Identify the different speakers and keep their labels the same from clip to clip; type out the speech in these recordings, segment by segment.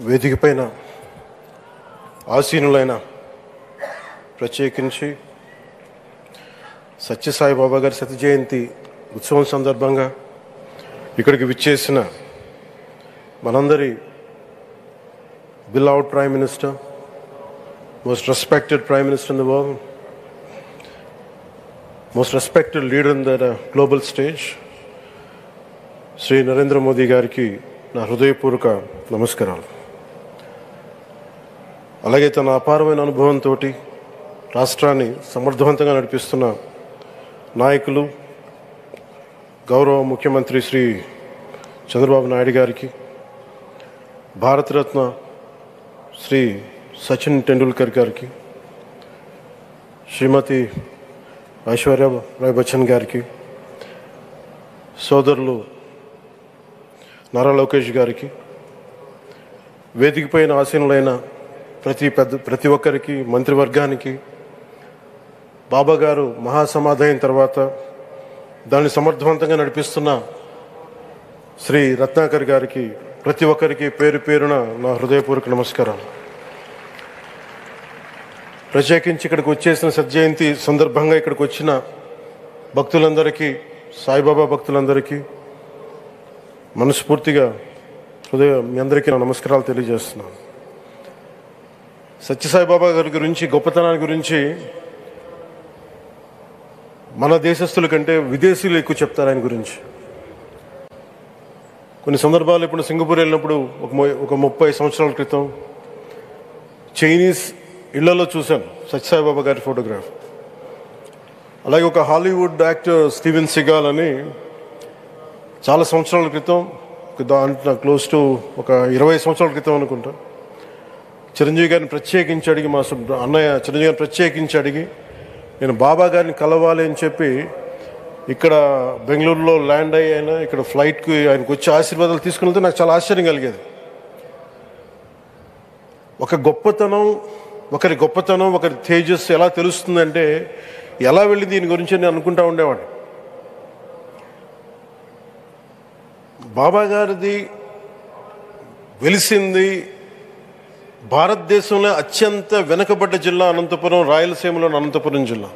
Speaker 1: వేదిక పైన ఆసీనులైన ప్రత్యేకించి సత్యసాయిబాబా గారి శత జయంతి ఉత్సవం సందర్భంగా ఇక్కడికి విచ్చేసిన మనందరి beloved Prime Minister, most respected Prime Minister in the world, most respected leader in the global stage, Sri Narendra Modi గారికి నా హృదయపూర్వక నమస్కారాలు. అలాగే తన అపారమైన అనుభవంతో రాష్ట్రాన్ని సమర్థవంతంగా నడిపిస్తున్న నాయకులు గౌరవ ముఖ్యమంత్రి శ్రీ చంద్రబాబు నాయుడు గారికి, భారతరత్న శ్రీ సచిన్ టెండూల్కర్ గారికి, శ్రీమతి ఐశ్వర్య రాయ్ బచ్చన్ గారికి, సోదరులు నారా లోకేష్ గారికి, వేదిక పైన ఆసీనులైన ప్రతి ఒక్కరికి, మంత్రివర్గానికి, బాబా గారు మహాసమాధి అయిన తర్వాత దాన్ని సమర్థవంతంగా నడిపిస్తున్న శ్రీ రత్నాకర్ గారికి, ప్రతి ఒక్కరికి పేరు పేరున నా హృదయపూర్వక నమస్కారం. ప్రత్యేకించి ఇక్కడికి వచ్చేసిన సత్యజయంతి సందర్భంగా ఇక్కడికి వచ్చిన భక్తులందరికీ, సాయిబాబా భక్తులందరికీ మనస్ఫూర్తిగా మీ అందరికీ నా నమస్కారాలు తెలియజేస్తున్నాను. సత్యసాయిబాబా గారి గురించి, గొప్పతనాన్ని గురించి మన దేశస్తుల కంటే విదేశీయులు ఎక్కువ చెప్తారు ఆయన గురించి. కొన్ని సందర్భాలు ఇప్పుడు సింగపూర్ వెళ్ళినప్పుడు ఒక 30 సంవత్సరాల క్రితం చైనీస్ ఇళ్లలో చూశాను సత్యసాయిబాబా గారి ఫోటోగ్రాఫ్. అలాగే ఒక హాలీవుడ్ యాక్టర్ స్టీవెన్ సిగాల్ అని చాలా సంవత్సరాల క్రితం, దాంట్లో క్లోజ్ టు ఒక 20 సంవత్సరాల క్రితం అనుకుంటా, చిరంజీవి గారిని ప్రత్యేకించి అడిగి, మా అన్నయ్య చిరంజీవి గారిని ప్రత్యేకించి అడిగి నేను బాబా గారిని కలవాలి అని చెప్పి ఇక్కడ బెంగళూరులో ల్యాండ్ అయినా ఇక్కడ ఫ్లైట్కి ఆయనకు వచ్చి ఆశీర్వాదాలు తీసుకుని నాకు చాలా ఆశ్చర్యం కలిగేది. ఒకరి గొప్పతనం ఒకరి తేజస్సు ఎలా తెలుస్తుందంటే ఎలా వెళ్ళి దీని గురించి నేను అనుకుంటా ఉండేవాడిని. బాబా గారిది వెలిసింది భారతదేశంలో అత్యంత వెనుకబడ్డ జిల్లా అనంతపురం, రాయలసీమలోని అనంతపురం జిల్లా.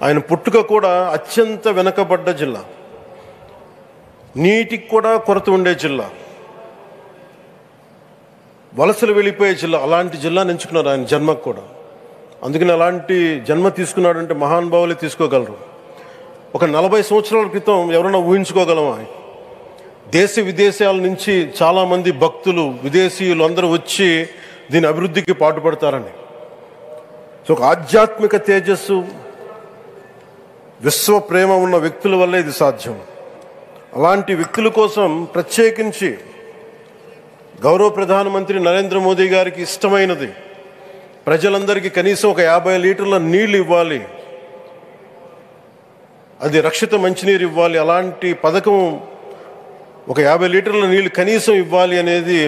Speaker 1: ఆయన పుట్టుక కూడా అత్యంత వెనుకబడ్డ జిల్లా, నీటికి కూడా కొరత ఉండే జిల్లా, వలసలు వెళ్ళిపోయే జిల్లా. అలాంటి జిల్లాని ఎంచుకున్నారు ఆయన జన్మకు కూడా. అందుకని అలాంటి జన్మ తీసుకున్నాడంటే మహానుభావులే తీసుకోగలరు. ఒక 40 సంవత్సరాల క్రితం ఎవరైనా ఊహించుకోగలమా? దేశ విదేశాల నుంచి చాలామంది భక్తులు, విదేశీయులు అందరూ వచ్చి దీని అభివృద్ధికి పాటుపడతారని. సో ఒక ఆధ్యాత్మిక తేజస్సు, విశ్వ ప్రేమ ఉన్న వ్యక్తుల వల్లే ఇది సాధ్యం. అలాంటి వ్యక్తుల కోసం ప్రత్యేకించి గౌరవ ప్రధానమంత్రి నరేంద్ర మోదీ గారికి ఇష్టమైనది ప్రజలందరికీ కనీసం ఒక 50 లీటర్ల నీళ్లు ఇవ్వాలి, అది రక్షిత మంచినీరు ఇవ్వాలి. అలాంటి పథకం, ఒక 50 లీటర్ల నీళ్లు కనీసం ఇవ్వాలి అనేది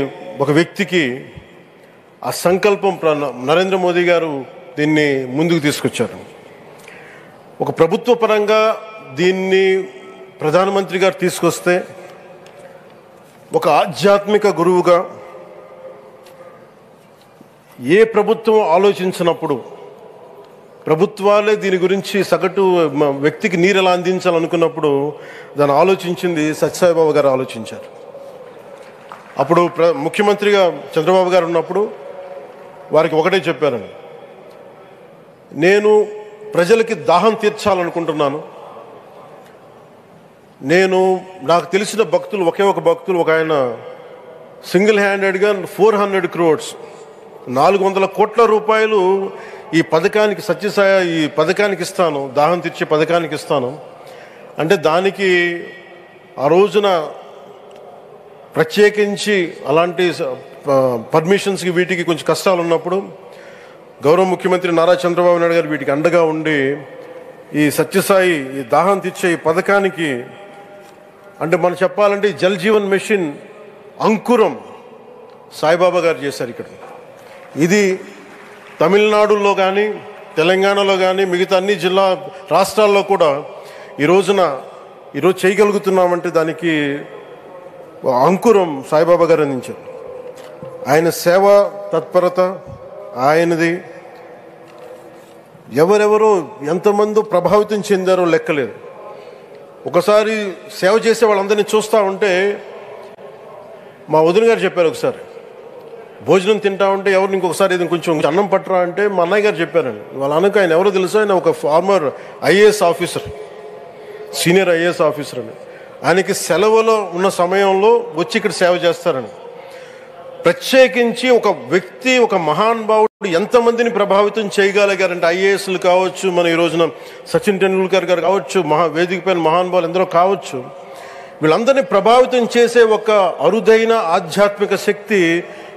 Speaker 1: ఒక వ్యక్తికి ఆ సంకల్పం నరేంద్ర మోదీ గారు దీన్ని ముందుకు తీసుకొచ్చారు. ఒక ప్రభుత్వ పరంగా దీన్ని ప్రధానమంత్రి గారు తీసుకొస్తే, ఒక ఆధ్యాత్మిక గురువుగా ఏ ప్రభుత్వం ఆలోచించినప్పుడు, ప్రభుత్వాలే దీని గురించి సగటు వ్యక్తికి నీరు ఎలా అందించాలనుకున్నప్పుడు దాన్ని ఆలోచించింది సత్యసాయిబాబా గారు ఆలోచించారు. అప్పుడు ముఖ్యమంత్రిగా చంద్రబాబు గారు ఉన్నప్పుడు వారికి ఒకటే చెప్పారని, నేను ప్రజలకి దాహం తీర్చాలనుకుంటున్నాను. నాకు తెలిసిన భక్తులు, ఒక భక్తులు, ఒక ఆయన సింగిల్ హ్యాండెడ్గా 400 crores 400 కోట్ల రూపాయలు ఈ పథకానికి, సత్యసాయి ఈ పథకానికి ఇస్తాను, దాహం తీర్చే పథకానికి ఇస్తాను అంటే, దానికి ఆ రోజున ప్రత్యేకించి అలాంటి పర్మిషన్స్కి వీటికి కొంచెం కష్టాలు ఉన్నప్పుడు గౌరవ ముఖ్యమంత్రి నారా చంద్రబాబు నాయుడు గారు వీటికి అండగా ఉండి ఈ సత్యసాయి ఈ దాహం తీర్చే ఈ పథకానికి, అంటే మనం చెప్పాలంటే జల్ జీవన్ మిషన్ అంకురం సాయిబాబా గారు చేశారు ఇక్కడ. ఇది తమిళనాడులో కానీ, తెలంగాణలో కానీ, మిగతా అన్ని రాష్ట్రాల్లో కూడా ఈరోజు చేయగలుగుతున్నామంటే దానికి అంకురం సాయిబాబా గారు అందించారు. ఆయన సేవా తత్పరత ఆయనది ఎవరెవరో ఎంతమందో ప్రభావితం చెందారో లెక్కలేదు. ఒకసారి సేవ చేసే వాళ్ళందరినీ చూస్తూ ఉంటే మా వదిన గారు చెప్పారు, ఒకసారి భోజనం తింటా ఉంటే ఎవరిని ఇంకొకసారి ఇది కొంచెం అన్నం పట్టరా అంటే మా అన్నయ్య గారు చెప్పారండి. వాళ్ళ అన్నకు ఆయన ఎవరో తెలుసు, ఆయన ఒక farmer IAS officer, senior IAS officer అని. ఆయనకి సెలవులో ఉన్న సమయంలో వచ్చి ఇక్కడ సేవ చేస్తారని. ప్రత్యేకించి ఒక వ్యక్తి, ఒక మహానుభావుడు ఎంతమందిని ప్రభావితం చేయగలిగారంటే, ఐఏఎస్లు కావచ్చు, మన ఈ రోజున సచిన్ టెండూల్కర్ గారు కావచ్చు, వేదిక పైన మహానుభావులు ఎందరో కావచ్చు, వీళ్ళందరినీ ప్రభావితం చేసే ఒక అరుదైన ఆధ్యాత్మిక శక్తి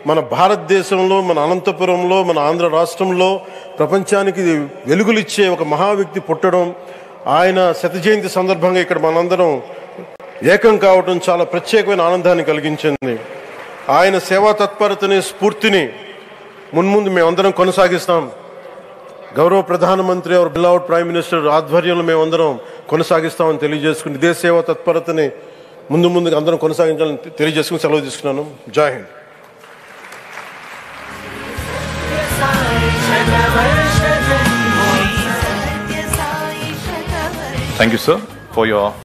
Speaker 1: మన భారతదేశంలో, మన అనంతపురంలో, మన ఆంధ్ర రాష్ట్రంలో ప్రపంచానికి వెలుగులిచ్చే ఒక మహా వ్యక్తి పుట్టడం, ఆయన శత జయంతి సందర్భంగా ఇక్కడ మనందరం ఏకం కావడం చాలా ప్రత్యేకమైన ఆనందాన్ని కలిగించింది. ఆయన సేవా తత్పరతని, స్ఫూర్తిని మున్ముందు మేమందరం కొనసాగిస్తాం. గౌరవ ప్రధానమంత్రి అవర్ బిలౌడ్ ప్రైమ్ మినిస్టర్ ఆధ్వర్యంలో మేమందరం కొనసాగిస్తామని తెలియజేసుకుని, ఇదే సేవా తత్పరతని ముందుకు అందరం కొనసాగించాలని తెలియజేసుకుని సెలవు తీసుకున్నాను. జై Hind.
Speaker 2: Thank you, sir, for your